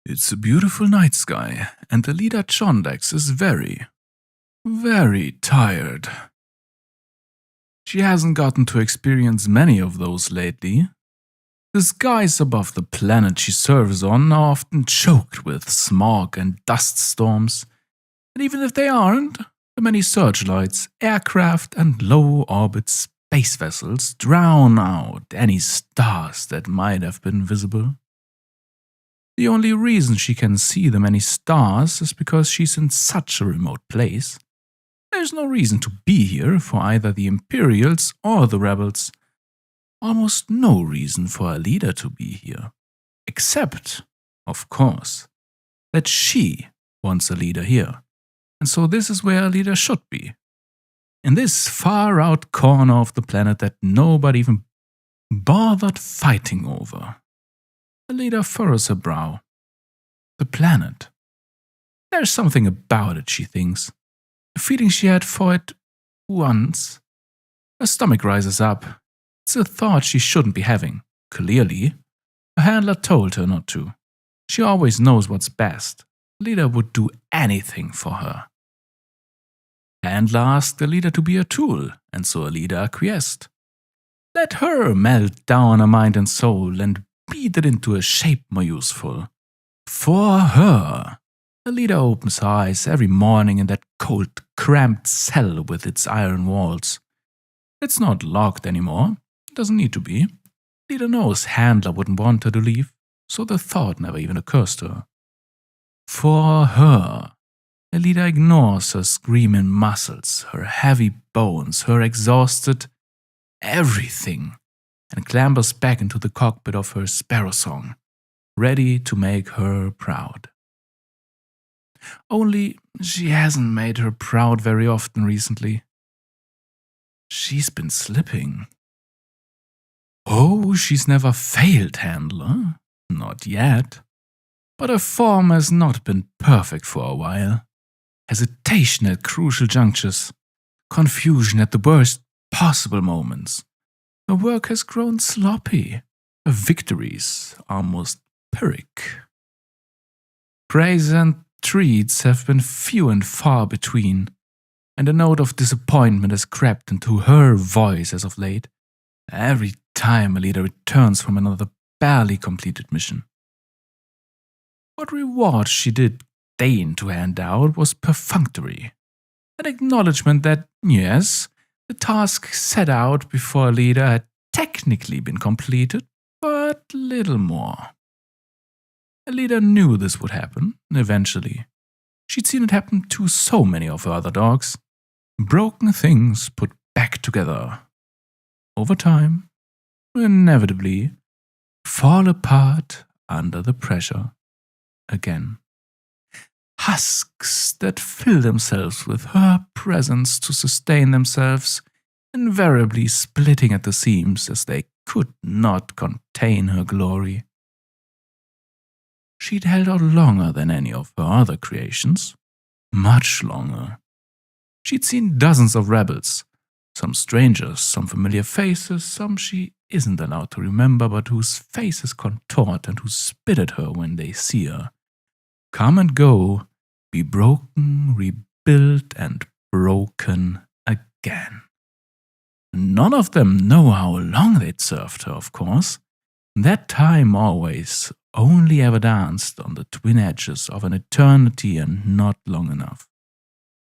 It's a beautiful night sky, and Alida Chondax is very, very tired. She hasn't gotten to experience many of those lately. The skies above the planet she serves on are often choked with smog and dust storms, and even if they aren't, the many searchlights, aircraft, and low-orbit space vessels drown out any stars that might have been visible. The only reason she can see the many stars is because she's in such a remote place. There's no reason to be here for either the Imperials or the rebels. Almost no reason for Alida to be here. Except, of course, that she wants Alida here. And so this is where Alida should be. In this far-out corner of the planet that nobody even bothered fighting over. Alida furrows her brow. The planet. There's something about it, she thinks. A feeling she had for it once. Her stomach rises up. It's a thought she shouldn't be having. Clearly. Her handler told her not to. She always knows what's best. Alida would do anything for her. Handler asked Alida to be a tool, and so Alida acquiesced. Let her melt down her mind and soul and beat it into a shape more useful. For her. Alida opens her eyes every morning in that cold, cramped cell with its iron walls. It's not locked anymore. It doesn't need to be. Alida knows Handler wouldn't want her to leave, so the thought never even occurs to her. For her. Alida ignores her screaming muscles, her heavy bones, her exhausted everything, and clambers back into the cockpit of her sparrow song, ready to make her proud. Only she hasn't made her proud very often recently. She's been slipping. Oh, she's never failed, Handler. Not yet. But her form has not been perfect for a while. Hesitation at crucial junctures. Confusion at the worst possible moments. Her work has grown sloppy. Her victories almost pyrrhic. Praise and treats have been few and far between, and a note of disappointment has crept into her voice as of late, every time Alida returns from another barely completed mission. What reward she did deign to hand out was perfunctory, an acknowledgement that, yes, the task set out before Alida had technically been completed, but little more. Alida knew this would happen, eventually. She'd seen it happen to so many of her other dogs. Broken things put back together. Over time, inevitably, fall apart under the pressure again. Husks that fill themselves with her presence to sustain themselves, invariably splitting at the seams as they could not contain her glory. She'd held out longer than any of her other creations, much longer. She'd seen dozens of rebels, some strangers, some familiar faces, some she isn't allowed to remember but whose faces contort and who spit at her when they see her. Come and go, be broken, rebuilt, and broken again. None of them know how long they'd served her, of course. That time always only ever danced on the twin edges of an eternity and not long enough.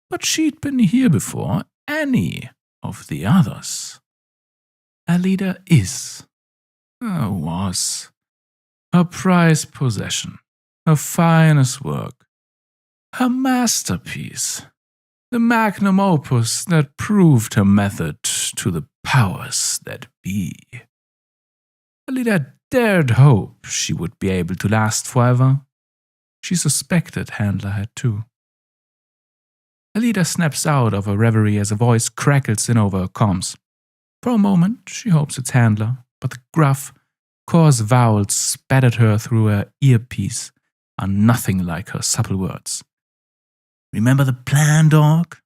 But she'd been here before any of the others. Alida was, her prized possession, her finest work, her masterpiece, the magnum opus that proved her method to the powers that be. Alida dared hope she would be able to last forever. She suspected Handler had too. Alida snaps out of her reverie as a voice crackles in over her comms. For a moment, she hopes it's Handler, but the gruff, coarse vowels spat at her through her earpiece are nothing like her supple words. Remember the plan, dog?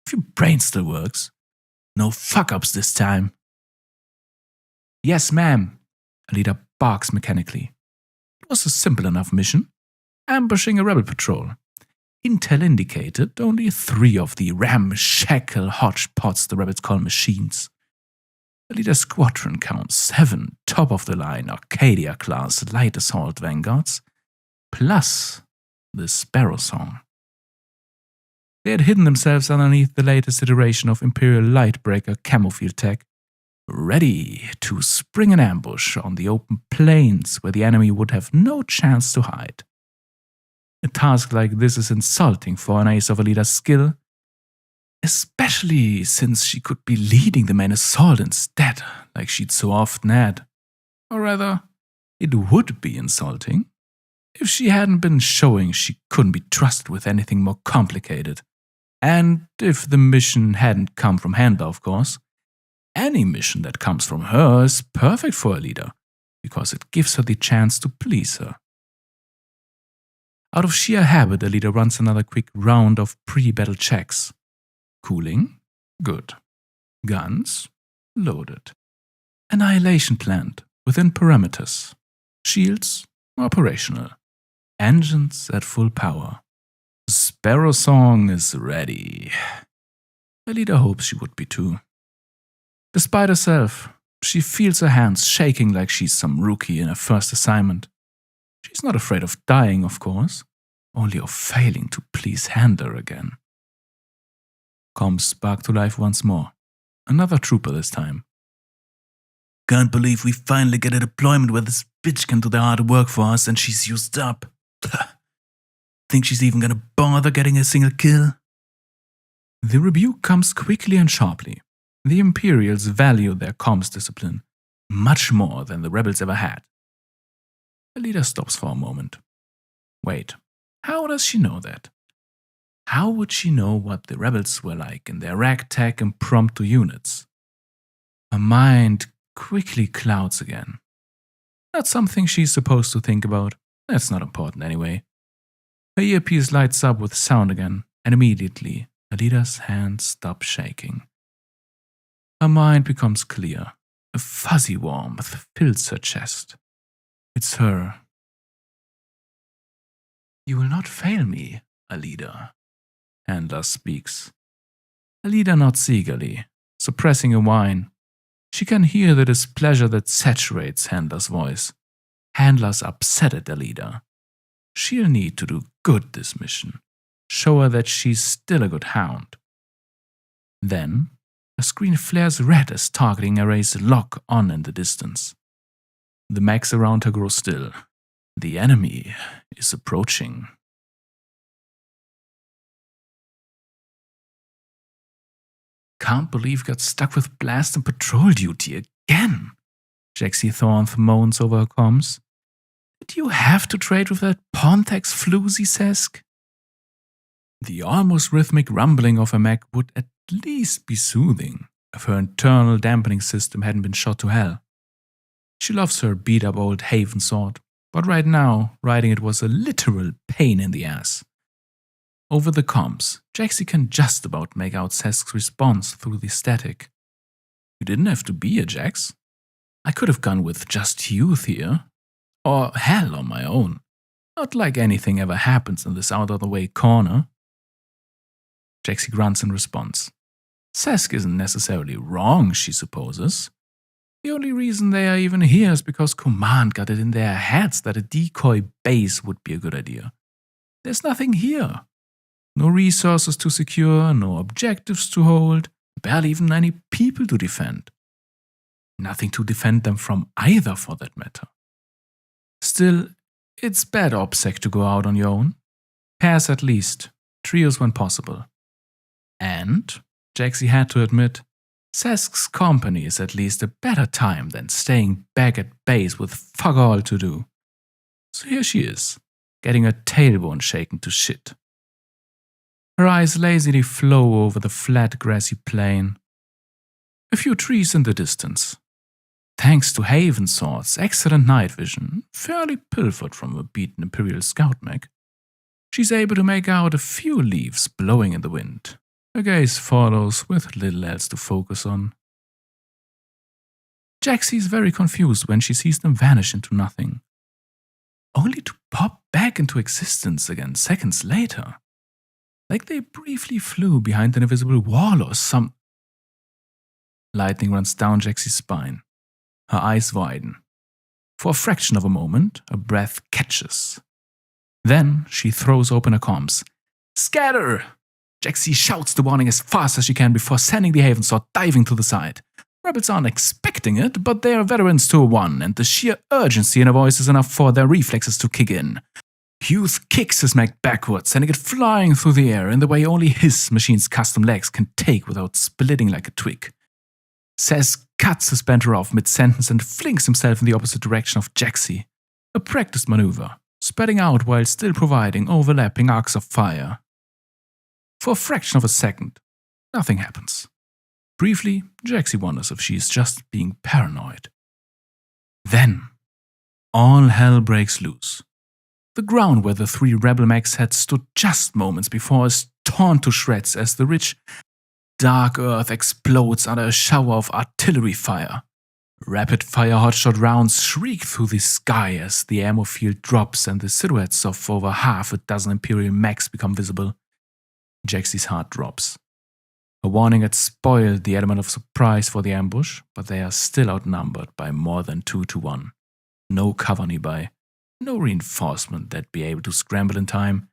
If your brain still works. No fuck-ups this time. Yes, ma'am. Alida barks mechanically. It was a simple enough mission. ambushing a rebel patrol. Intel indicated only 3 of the ramshackle hodgepodge the rebels call machines. The leader squadron counts 7 top-of-the-line Arcadia-class light assault vanguards, plus the Sparrow Song. They had hidden themselves underneath the latest iteration of Imperial Lightbreaker camouflage tech, ready to spring an ambush on the open plains where the enemy would have no chance to hide. A task like this is insulting for an ace of Alida's skill, especially since she could be leading the main assault instead, like she'd so often had. Or rather, it would be insulting if she hadn't been showing she couldn't be trusted with anything more complicated. And if the mission hadn't come from Handler, of course. Any mission that comes from her is perfect for Alida, because it gives her the chance to please her. Out of sheer habit, Alida runs another quick round of pre-battle checks. Cooling? Good. Guns? Loaded. Annihilation planned, within parameters. Shields? Operational. Engines at full power. Sparrow Song is ready. Alida hopes she would be too. Despite herself, she feels her hands shaking like she's some rookie in her first assignment. She's not afraid of dying, of course, only of failing to please Handler again. Comms spark to life once more. Another trooper this time. Can't believe we finally get a deployment where this bitch can do the hard work for us and she's used up. Think she's even gonna bother getting a single kill? The rebuke comes quickly and sharply. The Imperials value their comms discipline much more than the rebels ever had. The leader stops for a moment. Wait, how does she know that? How would she know what the rebels were like in their ragtag impromptu units? Her mind quickly clouds again. Not something she's supposed to think about. That's not important anyway. Her earpiece lights up with sound again, and immediately Alida's hands stop shaking. Her mind becomes clear. A fuzzy warmth fills her chest. It's her. You will not fail me, Alida. Handler speaks. Alida nods eagerly, suppressing a whine. She can hear the displeasure that saturates Handler's voice. Handler's upset at Alida. She'll need to do good this mission. Show her that she's still a good hound. Then, a screen flares red as targeting arrays lock on in the distance. The mechs around her grow still. The enemy is approaching. Can't believe got stuck with blast and patrol duty again, Jaxie Thornth moans over her comms. Did you have to trade with that Pontex floozy Sesk? The almost rhythmic rumbling of her mech would at least be soothing if her internal dampening system hadn't been shot to hell. She loves her beat-up old Haven sword, but right now, riding it was a literal pain in the ass. Over the comms, Jaxie can just about make out Sesk's response through the static. You didn't have to be a Jax. I could have gone with just youth here. Or hell, on my own. Not like anything ever happens in this out-of-the-way corner. Jaxie grunts in response. Sesk isn't necessarily wrong, she supposes. The only reason they are even here is because Command got it in their heads that a decoy base would be a good idea. There's nothing here. No resources to secure, no objectives to hold, barely even any people to defend. Nothing to defend them from either, for that matter. Still, it's bad OPSEC to go out on your own. Pairs at least, trios when possible. And, Jaxie had to admit, Sesk's company is at least a better time than staying back at base with fuck all to do. So here she is, getting her tailbone shaken to shit. Her eyes lazily flow over the flat grassy plain. A few trees in the distance. Thanks to Haven Sword's excellent night vision, fairly pilfered from a beaten Imperial scout mech, she's able to make out a few leaves blowing in the wind. Her gaze follows with little else to focus on. Jaxie is very confused when she sees them vanish into nothing, only to pop back into existence again seconds later. Like they briefly flew behind an invisible wall or some. Lightning runs down Jaxie's spine. Her eyes widen. For a fraction of a moment, her breath catches. Then she throws open her comms. Scatter! Jaxie shouts the warning as fast as she can before sending the Haven Sword diving to the side. Rebels aren't expecting it, but they are veterans to a one, and the sheer urgency in her voice is enough for their reflexes to kick in. Hughes kicks his mech backwards, sending it flying through the air in the way only his machine's custom legs can take without splitting like a twig. Sess cuts his banter off mid-sentence and flings himself in the opposite direction of Jaxie, a practiced maneuver, spreading out while still providing overlapping arcs of fire. For a fraction of a second, nothing happens. Briefly, Jaxie wonders if she is just being paranoid. Then, all hell breaks loose. The ground where the three rebel mechs had stood just moments before is torn to shreds as the rich, dark earth explodes under a shower of artillery fire. Rapid-fire hotshot rounds shriek through the sky as the ammo field drops and the silhouettes of over half a dozen Imperial mechs become visible. Jaxie's heart drops. Her warning had spoiled the element of surprise for the ambush, but they are still outnumbered by more than 2 to 1. No cover nearby. No reinforcement that'd be able to scramble in time.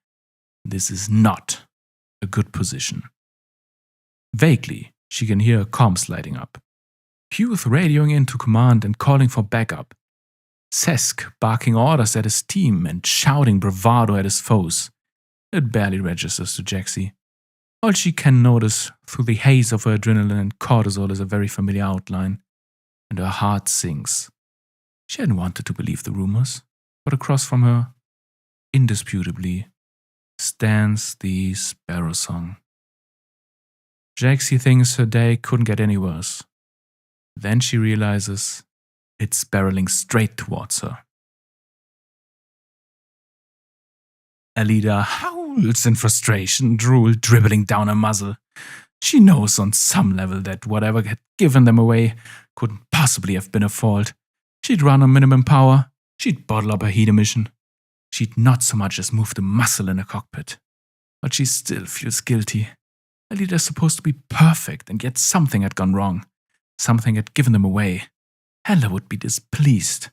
This is not a good position. Vaguely, she can hear her comms lighting up. Hughes radioing into command and calling for backup. Sesk barking orders at his team and shouting bravado at his foes. It barely registers to Jaxie. All she can notice through the haze of her adrenaline and cortisol is a very familiar outline, and her heart sinks. She hadn't wanted to believe the rumors, but across from her, indisputably, stands the sparrow song. Jaxie thinks her day couldn't get any worse. Then she realizes it's barreling straight towards her. Alida howls in frustration, drool dribbling down her muzzle. She knows on some level that whatever had given them away couldn't possibly have been her fault. She'd run on minimum power. She'd bottle up her heat emission. She'd not so much as moved a muscle in her cockpit. But she still feels guilty. Alida's supposed to be perfect, and yet something had gone wrong. Something had given them away. Hela would be displeased.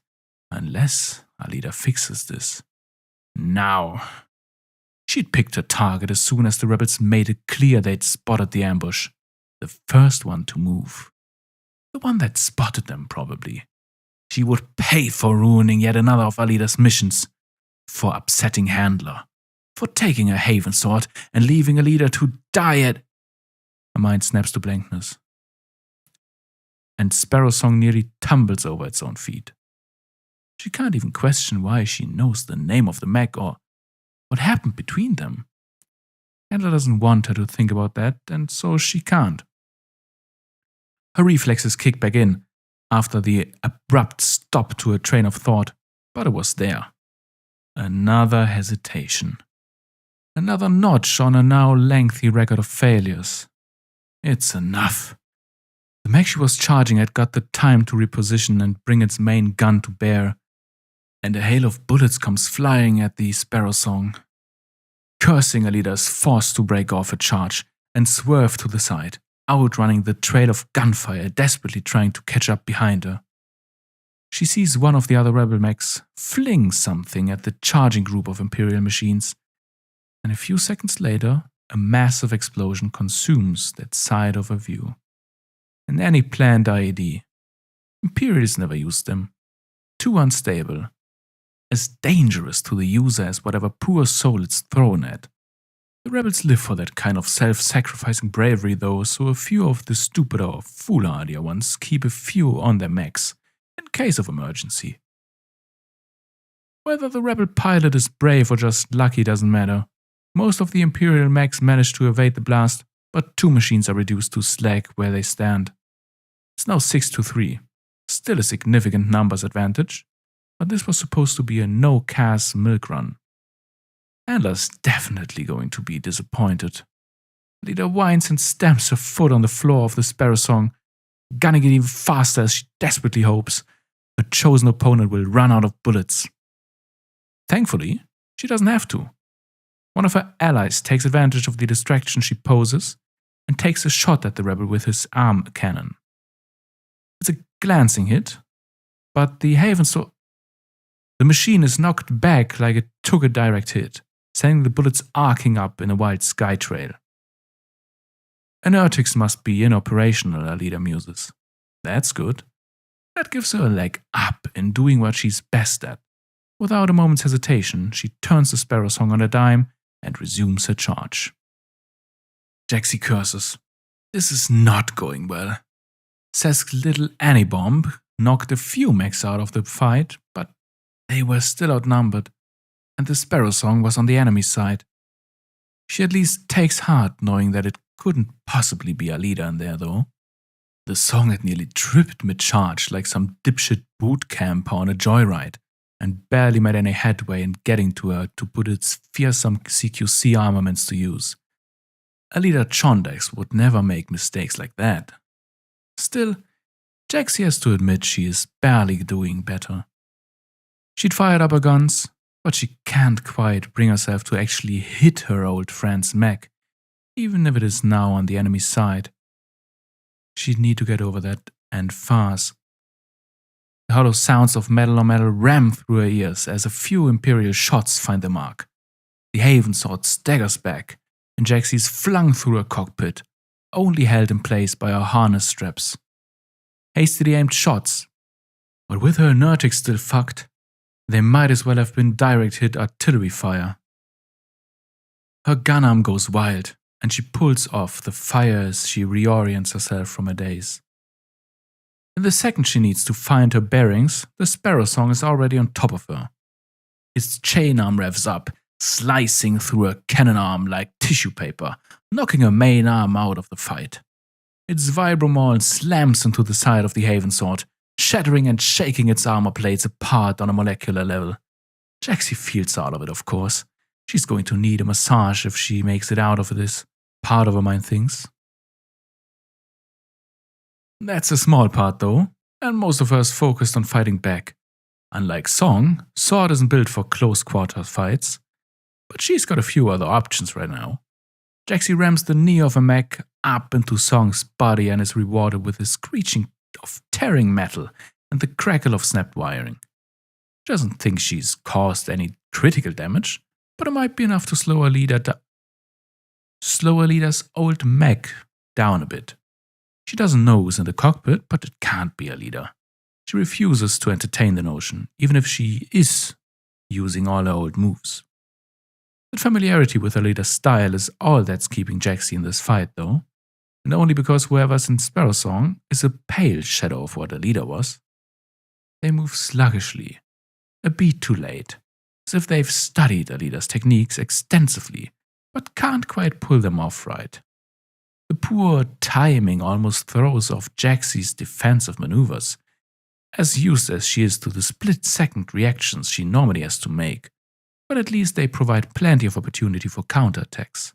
Unless Alida fixes this. Now. She'd picked her target as soon as the rebels made it clear they'd spotted the ambush. The first one to move. The one that spotted them, probably. She would pay for ruining yet another of Alida's missions. For upsetting Handler. For taking her Haven Sword and leaving Alida to die at... Her mind snaps to blankness. And Sparrow Song nearly tumbles over its own feet. She can't even question why she knows the name of the mech or what happened between them. Handler doesn't want her to think about that, and so she can't. Her reflexes kick back in after the abrupt stop to her train of thought, but it was there. Another hesitation. Another notch on a now lengthy record of failures. It's enough. The mech she was charging had got the time to reposition and bring its main gun to bear, and a hail of bullets comes flying at the Sparrow Song. Cursing, Alida is forced to break off a charge and swerve to the side, outrunning the trail of gunfire, desperately trying to catch up behind her. She sees one of the other rebel mechs fling something at the charging group of Imperial machines, and a few seconds later, a massive explosion consumes that side of her view. And any planned IED. Imperials never used them. Too unstable. As dangerous to the user as whatever poor soul it's thrown at. The rebels live for that kind of self-sacrificing bravery though, so a few of the stupider or foolhardier ones keep a few on their mechs, in case of emergency. Whether the rebel pilot is brave or just lucky doesn't matter. Most of the Imperial mechs manage to evade the blast, but 2 machines are reduced to slag where they stand. It's now 6-3, still a significant numbers advantage, but this was supposed to be a no-CAS milk run. Handler's definitely going to be disappointed. Alida whines and stamps her foot on the floor of the Sparrow Song, gunning it even faster as she desperately hopes her chosen opponent will run out of bullets. Thankfully, She doesn't have to. One of her allies takes advantage of the distraction she poses and takes a shot at the rebel with his arm cannon. It's a glancing hit, but the machine is knocked back like it took a direct hit, sending the bullets arcing up in a wild sky trail. Inertics must be inoperational, Alida muses. That's good. That gives her a leg up in doing what she's best at. Without a moment's hesitation, she turns the sparrow song on a dime and resumes her charge. Jaxie curses. This is not going well. Cesk's little Annie bomb knocked a few mechs out of the fight, but they were still outnumbered, and the sparrow song was on the enemy's side. She at least takes heart knowing that it couldn't possibly be Alida in there, though. The song had nearly tripped mid-charge like some dipshit boot camper on a joyride, and barely made any headway in getting to her to put its fearsome CQC armaments to use. Alida Chondax would never make mistakes like that. Still, Jaxie has to admit she is barely doing better. She'd fired up her guns, but she can't quite bring herself to actually hit her old friend's mech, even if it is now on the enemy's side. She'd need to get over that, and fast. The hollow sounds of metal on metal ram through her ears as a few Imperial shots find the mark. The Haven sword staggers back, and Jaxie's flung through her cockpit, only held in place by her harness straps. Hastily aimed shots, but with her inertics still fucked, they might as well have been direct hit artillery fire. Her gun arm goes wild, and she pulls off the fire as she reorients herself from her daze. In the second she needs to find her bearings, the sparrow song is already on top of her. Its chain arm revs up, slicing through her cannon arm like tissue paper, knocking her main arm out of the fight. Its vibromaul slams into the side of the Haven sword, shattering and shaking its armor plates apart on a molecular level. Jaxie feels out of it, of course. She's going to need a massage if she makes it out of this, part of her mind thinks. That's a small part though, and most of her is focused on fighting back. Unlike Song, Sword isn't built for close quarter fights, but she's got a few other options right now. Jaxie rams the knee of a mech up into Song's body and is rewarded with the screeching of tearing metal and the crackle of snapped wiring. She doesn't think she's caused any critical damage, but it might be enough to slow Alida's old mech down a bit. She doesn't know who's in the cockpit, but it can't be Alida. She refuses to entertain the notion, even if she is using all her old moves. That familiarity with Alida's style is all that's keeping Jaxie in this fight, though, and only because whoever's in Sparrow Song is a pale shadow of what Alida was. They move sluggishly, a beat too late, as if they've studied Alida's techniques extensively, but can't quite pull them off right. The poor timing almost throws off Jaxie's defensive maneuvers, as used as she is to the split-second reactions she normally has to make, but at least they provide plenty of opportunity for counterattacks.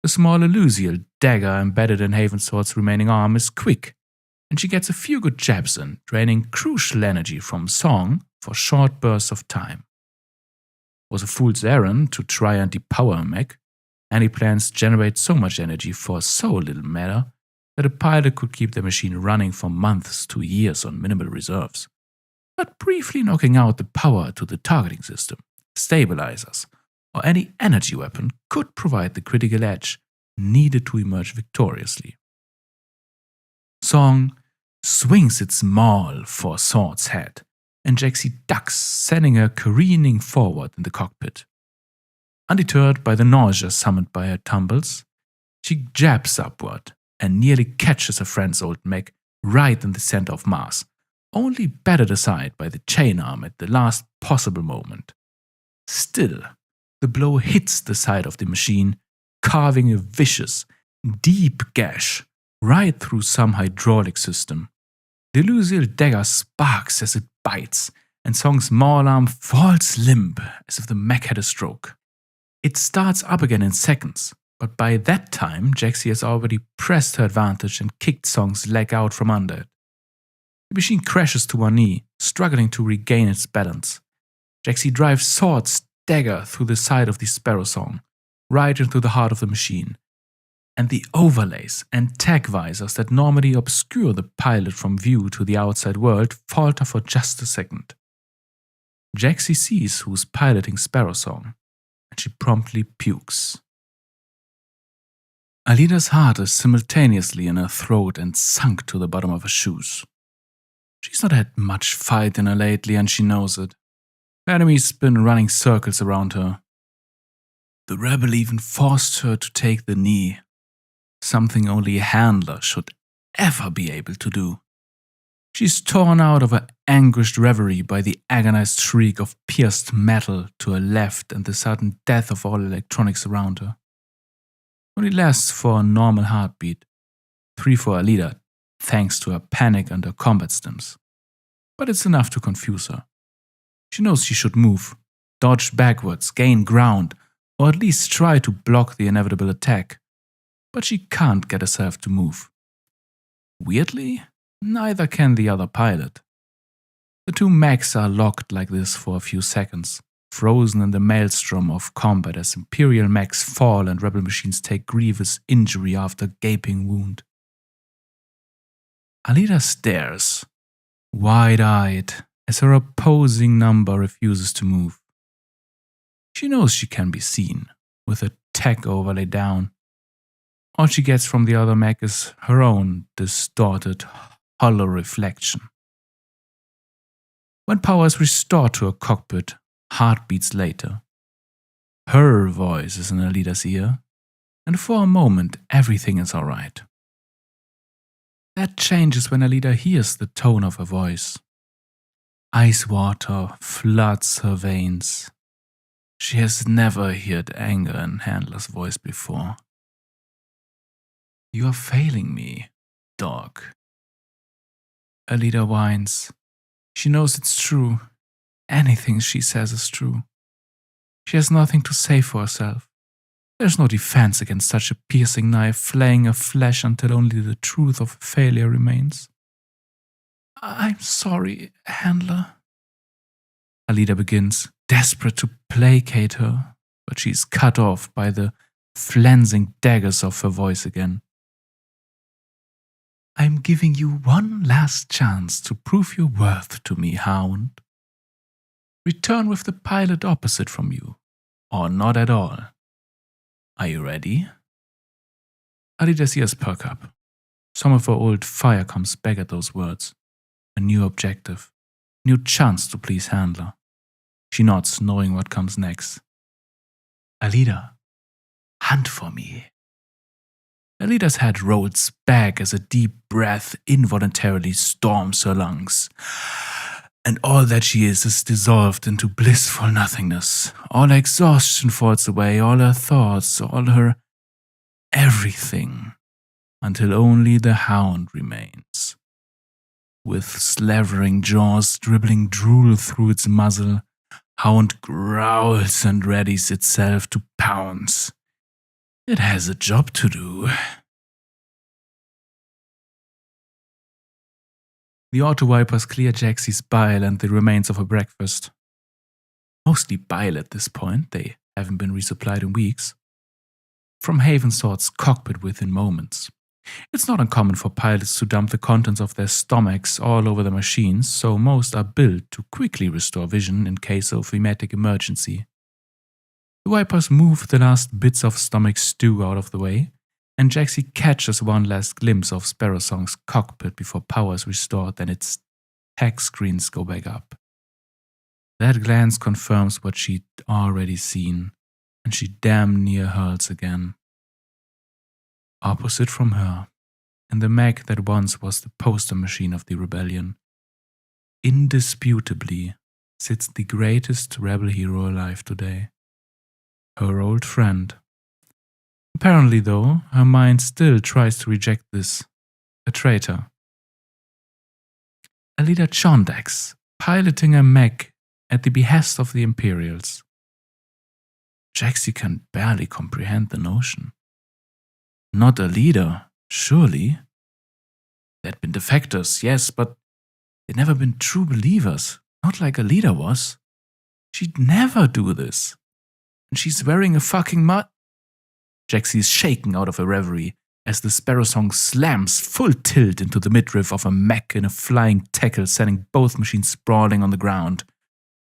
The small elusial dagger embedded in Havensword's remaining arm is quick, and she gets a few good jabs in, draining crucial energy from Song for short bursts of time. It was a fool's errand to try and depower a mech. Any plans generate so much energy for so little matter that a pilot could keep the machine running for months to years on minimal reserves, but briefly knocking out the power to the targeting system, stabilizers, or any energy weapon could provide the critical edge needed to emerge victoriously. Song swings its maul for Sword's head, and Jaxie ducks, sending her careening forward in the cockpit. Undeterred by the nausea summoned by her tumbles, she jabs upward and nearly catches her friend's old mech right in the center of mass, only battered aside by the chain arm at the last possible moment. Still, the blow hits the side of the machine, carving a vicious, deep gash right through some hydraulic system. The elusive dagger sparks as it bites, and Song's maul arm falls limp as if the mech had a stroke. It starts up again in seconds, but by that time Jaxie has already pressed her advantage and kicked Song's leg out from under it. The machine crashes to one knee, struggling to regain its balance. Jaxie drives Sword dagger through the side of the Sparrow Song, right into the heart of the machine. And the overlays and tag visors that normally obscure the pilot from view to the outside world falter for just a second. Jaxie sees who's piloting Sparrow Song, and she promptly pukes. Alida's heart is simultaneously in her throat and sunk to the bottom of her shoes. She's not had much fight in her lately, and she knows it. The enemy's been running circles around her. The rebel even forced her to take the knee, something only a handler should ever be able to do. She's torn out of her anguished reverie by the agonized shriek of pierced metal to her left and the sudden death of all electronics around her. Only lasts for a normal heartbeat, 3 for Alida, thanks to her panic and her combat stims. But it's enough to confuse her. She knows she should move, dodge backwards, gain ground, or at least try to block the inevitable attack. But she can't get herself to move. Weirdly, neither can the other pilot. The two mechs are locked like this for a few seconds, frozen in the maelstrom of combat as Imperial mechs fall and rebel machines take grievous injury after gaping wound. Alida stares, wide-eyed, as her opposing number refuses to move. She knows she can be seen, with a tech overlay down. All she gets from the other mech is her own distorted, hollow reflection. When power is restored to her cockpit, heartbeats later, her voice is in Alida's ear, and for a moment everything is alright. That changes when Alida hears the tone of her voice. Ice water floods her veins. She has never heard anger in Handler's voice before. "You are failing me, dog." Alida whines. She knows it's true. Anything she says is true. She has nothing to say for herself. There's no defense against such a piercing knife flaying her flesh until only the truth of failure remains. "I'm sorry, Handler." Alida begins, desperate to placate her, but she's cut off by the flensing daggers of her voice again. "I'm giving you one last chance to prove your worth to me, Hound. Return with the pilot opposite from you, or not at all. Are you ready?" Alida's ears perk up. Some of her old fire comes back at those words. A new objective, new chance to please Handler. She nods, knowing what comes next. "Alida, hunt for me." Alida's head rolls back as a deep breath involuntarily storms her lungs. And all that she is dissolved into blissful nothingness. All her exhaustion falls away, all her thoughts, all her everything, until only the Hound remains. With slavering jaws dribbling drool through its muzzle, Hound growls and readies itself to pounce. It has a job to do. The auto-wipers clear Jaxie's bile and the remains of her breakfast. Mostly bile at this point, they haven't been resupplied in weeks. From Havensword's cockpit within moments. It's not uncommon for pilots to dump the contents of their stomachs all over the machines, so most are built to quickly restore vision in case of thematic emergency. The wipers move the last bits of stomach stew out of the way, and Jaxie catches one last glimpse of Sparrow Song's cockpit before power is restored and its tech screens go back up. That glance confirms what she'd already seen, and she damn near hurls again. Opposite from her, in the mech that once was the poster machine of the rebellion, indisputably sits the greatest rebel hero alive today. Her old friend. Apparently, though, her mind still tries to reject this. A traitor. Alida Chondax, piloting a mech at the behest of the Imperials. Jaxie can barely comprehend the notion. Not a leader, surely. They'd been defectors, yes, but they'd never been true believers, not like a leader was. She'd never do this. And she's wearing a fucking Jaxie is shaken out of a reverie as the Sparrow Song slams full tilt into the midriff of a mech in a flying tackle, sending both machines sprawling on the ground.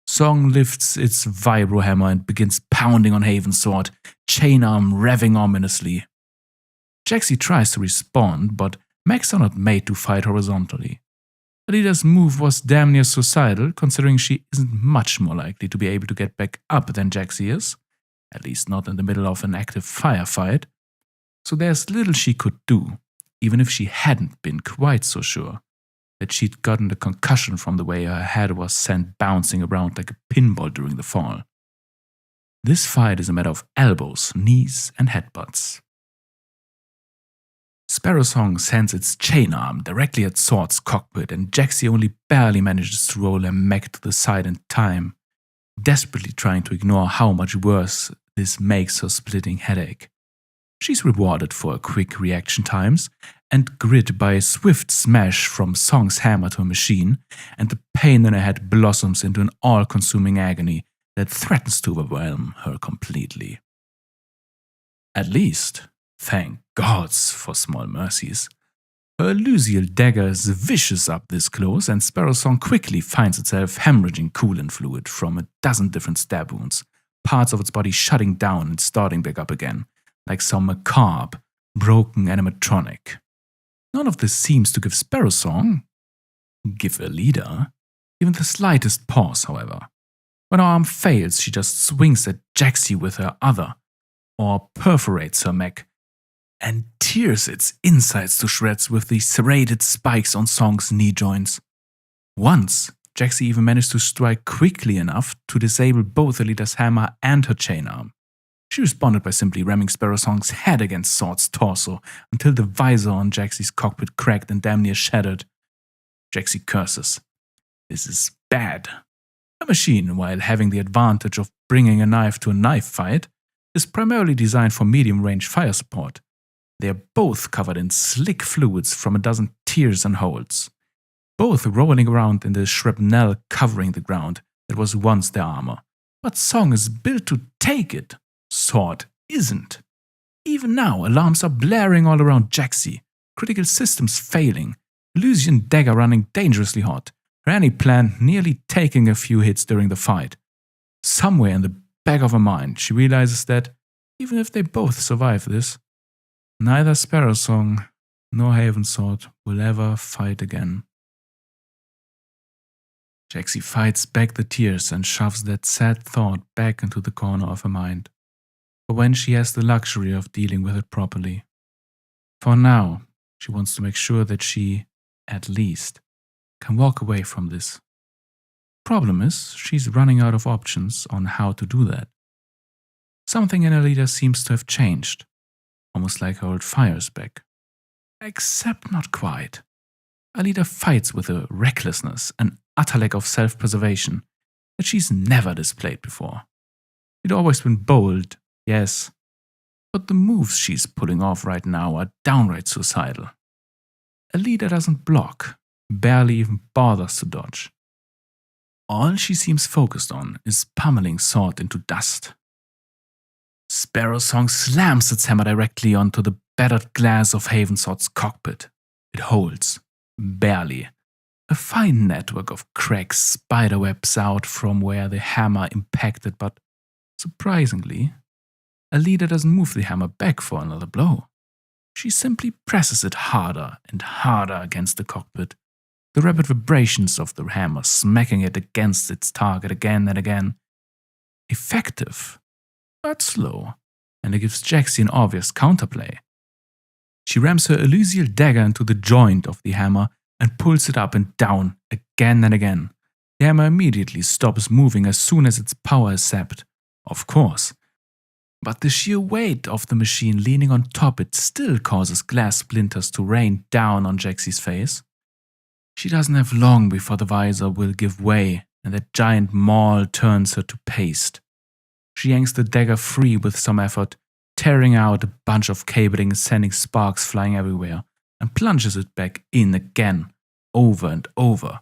Song lifts its vibro hammer and begins pounding on Haven's sword, chain arm revving ominously. Jaxie tries to respond, but mechs are not made to fight horizontally. Alida's move was damn near suicidal, considering she isn't much more likely to be able to get back up than Jaxie is, at least not in the middle of an active firefight, so there's little she could do, even if she hadn't been quite so sure that she'd gotten the concussion from the way her head was sent bouncing around like a pinball during the fall. This fight is a matter of elbows, knees, and headbutts. Sparrow Song sends its chain arm directly at Sword's cockpit, and Jaxie only barely manages to roll her mech to the side in time, desperately trying to ignore how much worse this makes her splitting headache. She's rewarded for her quick reaction times and grit by a swift smash from Song's hammer to a machine, and the pain in her head blossoms into an all-consuming agony that threatens to overwhelm her completely. At least, thank gods for small mercies, her elusial dagger is vicious up this close, and Sparrow Song quickly finds itself hemorrhaging coolant fluid from a dozen different stab wounds, parts of its body shutting down and starting back up again, like some macabre, broken animatronic. None of this seems to give Sparrow Song, give Alida, even the slightest pause, however. When her arm fails, she just swings at Jaxie with her other, or perforates her mech, and tears its insides to shreds with the serrated spikes on Song's knee joints. Once, Jaxie even managed to strike quickly enough to disable both Alida's hammer and her chain arm. She responded by simply ramming Sparrow Song's head against Sword's torso until the visor on Jaxie's cockpit cracked and damn near shattered. Jaxie curses. This is bad. A machine, while having the advantage of bringing a knife to a knife fight, is primarily designed for medium-range fire support. They are both covered in slick fluids from a dozen tears and holes, both rolling around in the shrapnel covering the ground that was once their armor. But Song is built to take it. Sword isn't. Even now, alarms are blaring all around Jaxie, critical systems failing, Elysian dagger running dangerously hot, her anti-plan nearly taking a few hits during the fight. Somewhere in the back of her mind, she realizes that, even if they both survive this, neither Sparrow Song nor Haven Sword will ever fight again. Jaxie fights back the tears and shoves that sad thought back into the corner of her mind, for when she has the luxury of dealing with it properly. For now, she wants to make sure that she, at least, can walk away from this. Problem is, she's running out of options on how to do that. Something in Alida seems to have changed, almost like her old fire's back. Except not quite. Alida fights with a recklessness and utter lack of self-preservation that she's never displayed before. She'd always been bold, yes, but the moves she's pulling off right now are downright suicidal. Alida doesn't block, barely even bothers to dodge. All she seems focused on is pummeling Sword into dust. Sparrow Song slams its hammer directly onto the battered glass of Haven Sword's cockpit. It holds, barely. A fine network of cracks spiderwebs out from where the hammer impacted, but surprisingly, Alida doesn't move the hammer back for another blow. She simply presses it harder and harder against the cockpit, the rapid vibrations of the hammer smacking it against its target again and again. Effective, but slow, and it gives Jaxie an obvious counterplay. She rams her elusial dagger into the joint of the hammer and pulls it up and down again and again. The hammer immediately stops moving as soon as its power is sapped, of course. But the sheer weight of the machine leaning on top it still causes glass splinters to rain down on Jaxie's face. She doesn't have long before the visor will give way and that giant maul turns her to paste. She yanks the dagger free with some effort, tearing out a bunch of cabling and sending sparks flying everywhere, and plunges it back in again, over and over.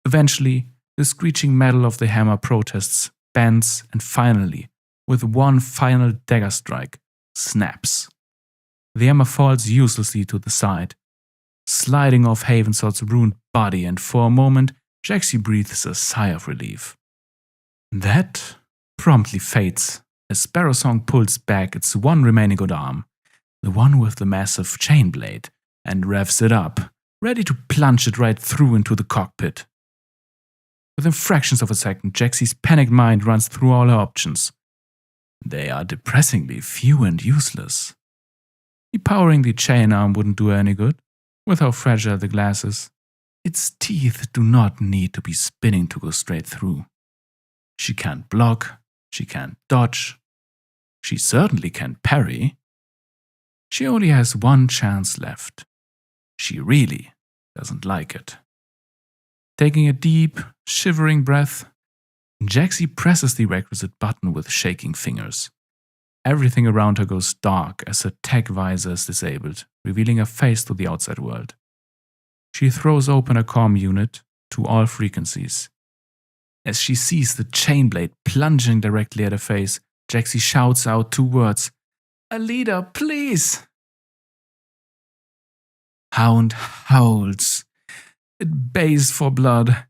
Eventually, the screeching metal of the hammer protests bends, and finally, with one final dagger strike, snaps. The hammer falls uselessly to the side, sliding off Havensalt's ruined body, and for a moment, Jaxie breathes a sigh of relief. That promptly fades as Sparrowsong pulls back its one remaining good arm, the one with the massive chain blade, and revs it up, ready to plunge it right through into the cockpit. Within fractions of a second, Jaxie's panicked mind runs through all her options. They are depressingly few and useless. Depowering the chain arm wouldn't do her any good, with how fragile the glass is. Its teeth do not need to be spinning to go straight through. She can't block, she can't dodge, she certainly can't parry. She only has one chance left. She really doesn't like it. Taking a deep, shivering breath, Jaxie presses the requisite button with shaking fingers. Everything around her goes dark as her tech visor is disabled, revealing a face to the outside world. She throws open a comm unit to all frequencies. As she sees the chain blade plunging directly at her face, Jaxie shouts out two words, "Alida, please!" Hound howls. It bays for blood.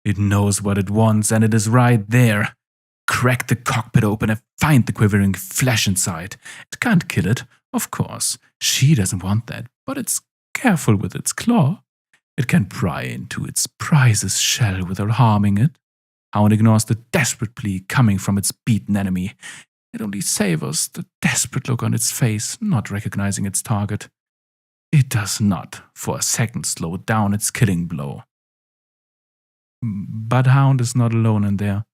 It knows what it wants, and it is right there. Crack the cockpit open and find the quivering flesh inside. It can't kill it, of course. She doesn't want that, but it's careful with its claw. It can pry into its prize's shell without harming it. Hound ignores the desperate plea coming from its beaten enemy. It only savors the desperate look on its face, not recognizing its target. It does not, for a second, slow down its killing blow. But Hound is not alone in there,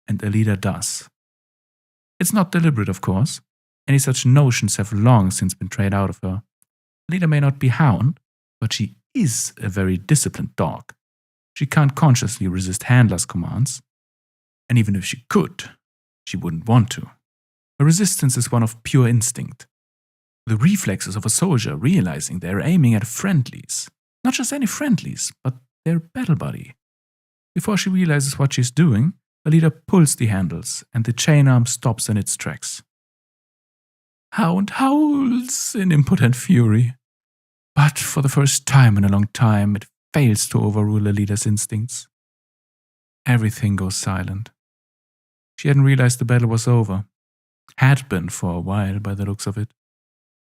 and Alida does. It's not deliberate, of course. Any such notions have long since been trained out of her. Alida may not be Hound, but she is a very disciplined dog. She can't consciously resist handlers' commands, and even if she could, she wouldn't want to. Her resistance is one of pure instinct. The reflexes of a soldier realizing they're aiming at friendlies. Not just any friendlies, but their battle buddy. Before she realizes what she's doing, Alida pulls the handles, and the chain arm stops in its tracks. Hound howls in impotent fury. But for the first time in a long time, it fails to overrule Alida's instincts. Everything goes silent. She hadn't realized the battle was over. Had been for a while, by the looks of it.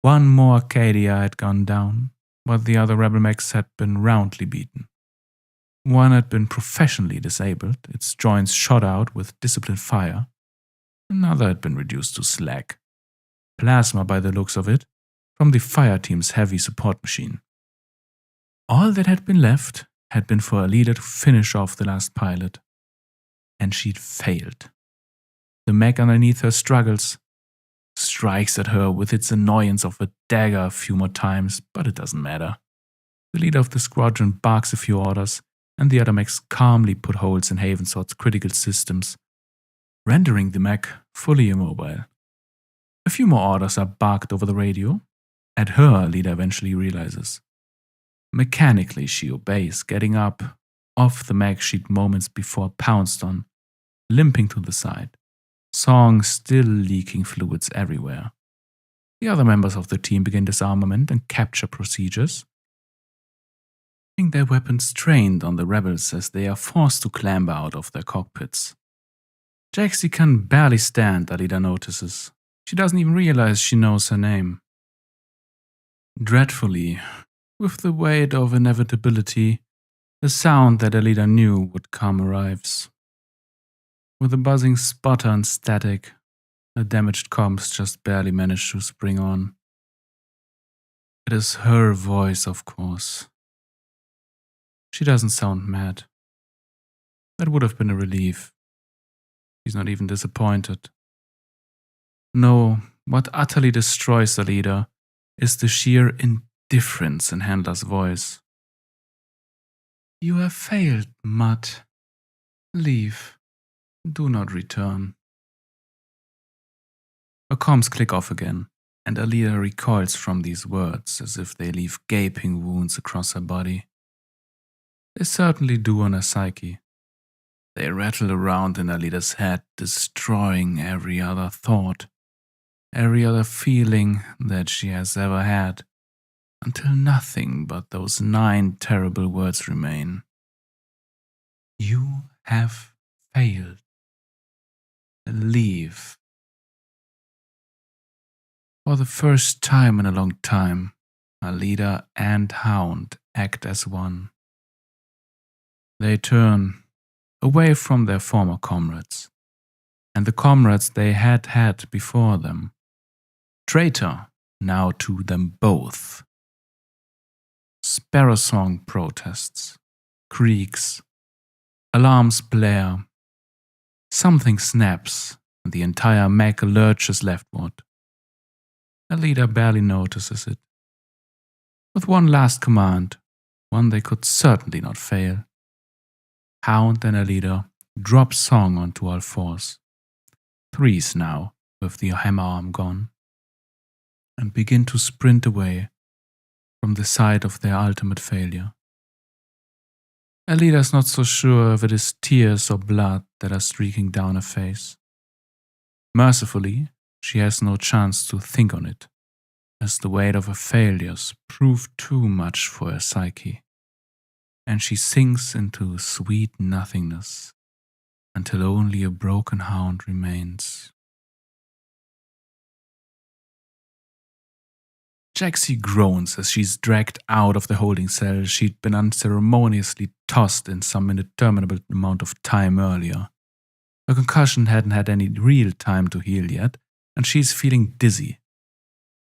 One more Arcadia had gone down, but the other rebel mechs had been roundly beaten. One had been professionally disabled, its joints shot out with disciplined fire. Another had been reduced to slag. Plasma, by the looks of it, from the fire team's heavy support machine. All that had been left had been for Alida to finish off the last pilot. And she'd failed. The mech underneath her struggles, strikes at her with its annoyance of a dagger a few more times, but it doesn't matter. The leader of the squadron barks a few orders, and the other mechs calmly put holes in Havensalt's critical systems, rendering the mech fully immobile. A few more orders are barked over the radio. At her, Alida eventually realizes. Mechanically, she obeys, getting up off the mech she'd moments before pounced on, limping to the side, song still leaking fluids everywhere. The other members of the team begin disarmament and capture procedures, keeping their weapons trained on the rebels as they are forced to clamber out of their cockpits. Jaxie can barely stand, Alida notices. She doesn't even realize she knows her name. Dreadfully, with the weight of inevitability, the sound that Alida knew would come arrives. With a buzzing sputter and static, the damaged comms just barely manage to spring on. It is her voice, of course. She doesn't sound mad. That would have been a relief. She's not even disappointed. No, what utterly destroys Alida is the sheer indifference in Handler's voice. You have failed, Mutt. Leave. Do not return. Her comms click off again, and Alida recoils from these words as if they leave gaping wounds across her body. They certainly do on her psyche. They rattle around in Alida's head, destroying every other thought, every other feeling that she has ever had, until nothing but those 9 terrible words remain. You have failed. Leave. For the first time in a long time, Alida and Hound act as one. They turn away from their former comrades, and the comrades they had had before them. Traitor now to them both. Sparrow song protests, creaks, alarms blare. Something snaps, and the entire mech lurches leftward. Alida barely notices it. With one last command, one they could certainly not fail, Hound and Alida drop Song onto all fours, 3s now with the hammer arm gone, and begin to sprint away from the site of their ultimate failure. Alida's not so sure if it is tears or blood that are streaking down her face. Mercifully, she has no chance to think on it, as the weight of her failures proved too much for her psyche, and she sinks into sweet nothingness until only a broken hound remains. Jaxie groans as she's dragged out of the holding cell she'd been unceremoniously tossed in some indeterminable amount of time earlier. Her concussion hadn't had any real time to heal yet, and she's feeling dizzy.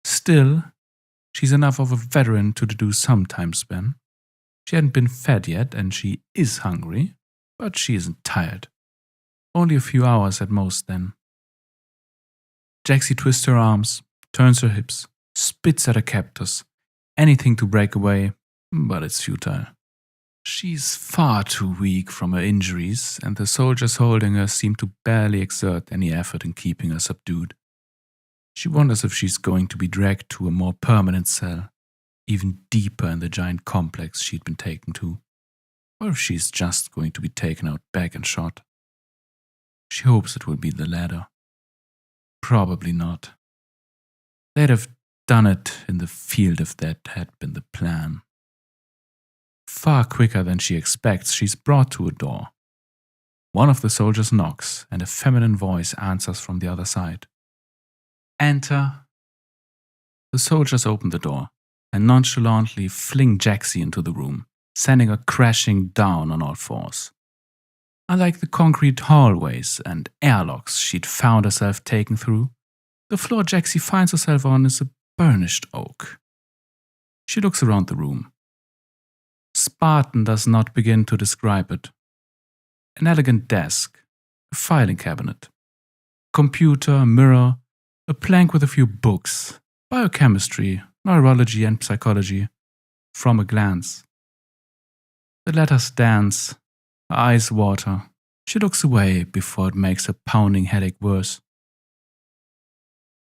Still, she's enough of a veteran to do some time span. She hadn't been fed yet, and she is hungry, but she isn't tired. Only a few hours at most then. Jaxie twists her arms, turns her hips, spits at her captors, anything to break away, but it's futile. She's far too weak from her injuries, and the soldiers holding her seem to barely exert any effort in keeping her subdued. She wonders if she's going to be dragged to a more permanent cell, even deeper in the giant complex she'd been taken to, or if she's just going to be taken out back and shot. She hopes it will be the latter. Probably not. They'd have done it in the field if that had been the plan. Far quicker than she expects, she's brought to a door. One of the soldiers knocks, and a feminine voice answers from the other side. Enter. The soldiers open the door and nonchalantly fling Jaxie into the room, sending her crashing down on all fours. Unlike the concrete hallways and airlocks she'd found herself taken through, the floor Jaxie finds herself on is a burnished oak. She looks around the room. Spartan does not begin to describe it. An elegant desk, a filing cabinet, computer, mirror, a plank with a few books, biochemistry, neurology and psychology, from a glance. The letters dance, her eyes water. She looks away before it makes her pounding headache worse.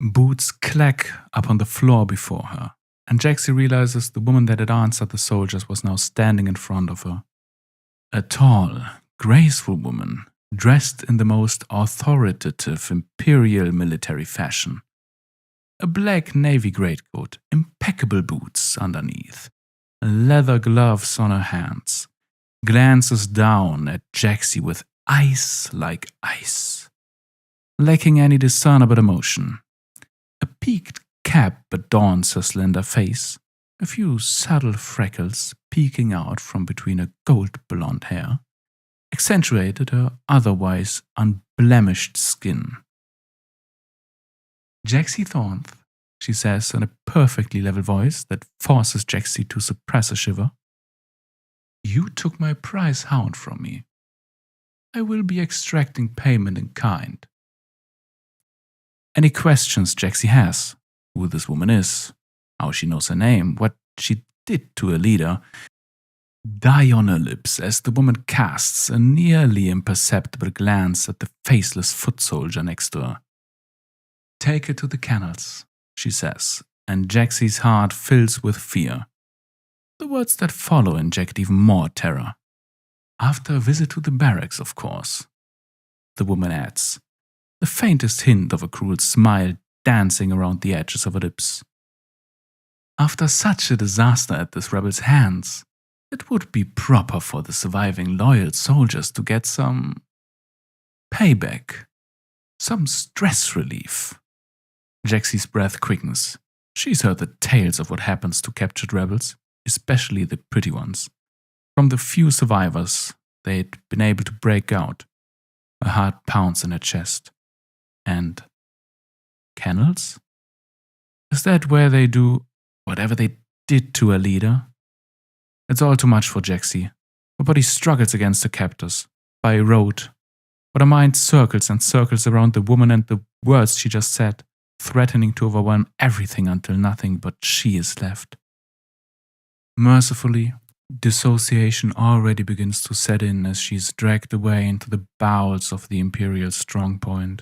Boots clack up on the floor before her, and Jaxie realizes the woman that had answered the soldiers was now standing in front of her. A tall, graceful woman, dressed in the most authoritative Imperial military fashion. A black navy greatcoat, impeccable boots underneath, leather gloves on her hands, glances down at Jaxie with ice like ice, lacking any discernible emotion. A peaked cap adorns her slender face, a few subtle freckles peeking out from between her gold blonde hair accentuated her otherwise unblemished skin. Jaxie Thornth, she says in a perfectly level voice that forces Jaxie to suppress a shiver. You took my prize hound from me. I will be extracting payment in kind. Any questions Jaxie has, who this woman is, how she knows her name, what she did to her leader, die on her lips as the woman casts a nearly imperceptible glance at the faceless foot soldier next to her. Take her to the kennels, she says, and Jaxie's heart fills with fear. The words that follow inject even more terror. After a visit to the barracks, of course, the woman adds, the faintest hint of a cruel smile dancing around the edges of her lips. After such a disaster at this rebel's hands, it would be proper for the surviving loyal soldiers to get some payback, some stress relief. Jaxie's breath quickens. She's heard the tales of what happens to captured rebels, especially the pretty ones. From the few survivors they'd been able to break out, a heart pounds in her chest. And kennels? Is that where they do whatever they did to her leader? It's all too much for Jaxie. Her body struggles against her captors, by rote, but her mind circles and circles around the woman and the words she just said, threatening to overwhelm everything until nothing but she is left. Mercifully, dissociation already begins to set in as she is dragged away into the bowels of the Imperial strongpoint.